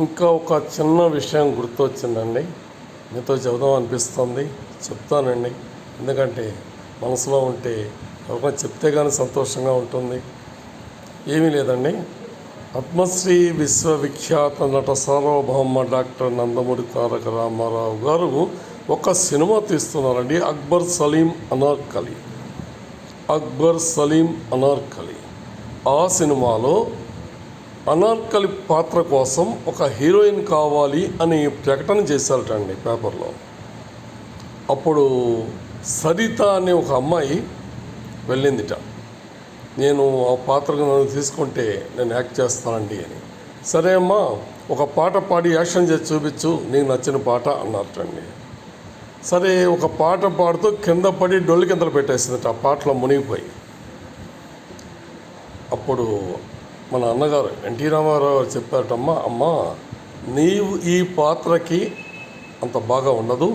ఇంకా ఒక చిన్న విషయం గుర్తొచ్చిందండి, మీతో చెబుదాం అనిపిస్తుంది. చెప్తానండి, ఎందుకంటే మనసులో ఉంటే ఎవరైనా చెప్తే కానీ సంతోషంగా ఉంటుంది. ఏమీ లేదండి, పద్మశ్రీ విశ్వవిఖ్యాత నట సార్వభౌమ డాక్టర్ నందమూరి తారక రామారావు గారు ఒక సినిమా తీస్తున్నారండి, అక్బర్ సలీం అనార్కలి. అక్బర్ సలీం అనార్కలి. ఆ సినిమాలో అనార్కలి పాత్ర కోసం ఒక హీరోయిన్ కావాలి అని ప్రకటన చేశారటండి పేపర్లో. అప్పుడు సరిత అనే ఒక అమ్మాయి వెళ్ళిందిట, నేను ఆ పాత్రకు నన్ను తీసుకుంటే నేను యాక్ట్ చేస్తానండి అని. సరే అమ్మా, ఒక పాట పాడి యాక్షన్ చేసి చూపించు, నీకు నచ్చిన పాట అన్నారటండి. సరే, ఒక పాట పాడుతూ కింద పడి డొల్లు కిందలు పెట్టేసిందట, ఆ పాటలో మునిగిపోయి. అప్పుడు మన అన్నగారు ఎన్టీ రామారావు గారు చెప్పారటమ్మా, అమ్మా నీవు ఈ పాత్రకి అంత బాగా ఉండదు,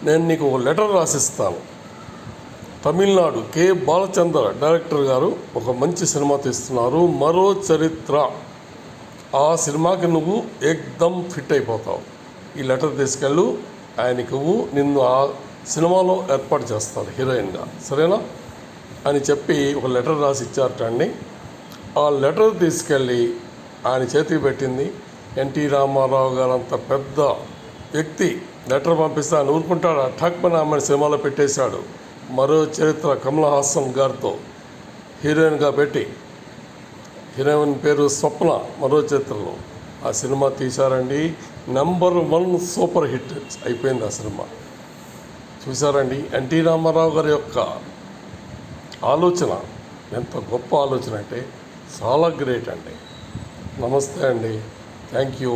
నేను నీకు ఒక లెటర్ రాసిస్తాను. తమిళనాడు కె బాలచంద్ర డైరెక్టర్ గారు ఒక మంచి సినిమా తీస్తున్నారు, మరో చరిత్ర. ఆ సినిమాకి నువ్వు ఏకదమ్ ఫిట్ అయిపోతావు. ఈ లెటర్ తీసుకెళ్ళు, ఆయనకి నిన్ను ఆ సినిమాలో ఏర్పాటు చేస్తాడు హీరోయిన్గా, సరేనా అని చెప్పి ఒక లెటర్ రాసి ఇచ్చారట అండి. ఆ లెటర్ తీసుకెళ్ళి ఆయన చేతికి పెట్టింది. ఎన్టీ రామారావు గారు అంత పెద్ద వ్యక్తి లెటర్ పంపిస్తే ఆయన ఊరుకుంటాడు, ఠక్మని ఆమెను సినిమాలో పెట్టేశాడు. మరో చరిత్ర కమల్ హాసన్ గారితో హీరోయిన్గా పెట్టి, హీరోయిన్ పేరు స్వప్న, మరో చరిత్రలో ఆ సినిమా తీశారండి. #1 సూపర్ హిట్ అయిపోయింది ఆ సినిమా. చూశారండి, ఎన్టీ రామారావు గారి యొక్క ఆలోచన ఎంత గొప్ప ఆలోచన అంటే చాలా గ్రేట్ అండి. నమస్తే అండి, థ్యాంక్ యూ.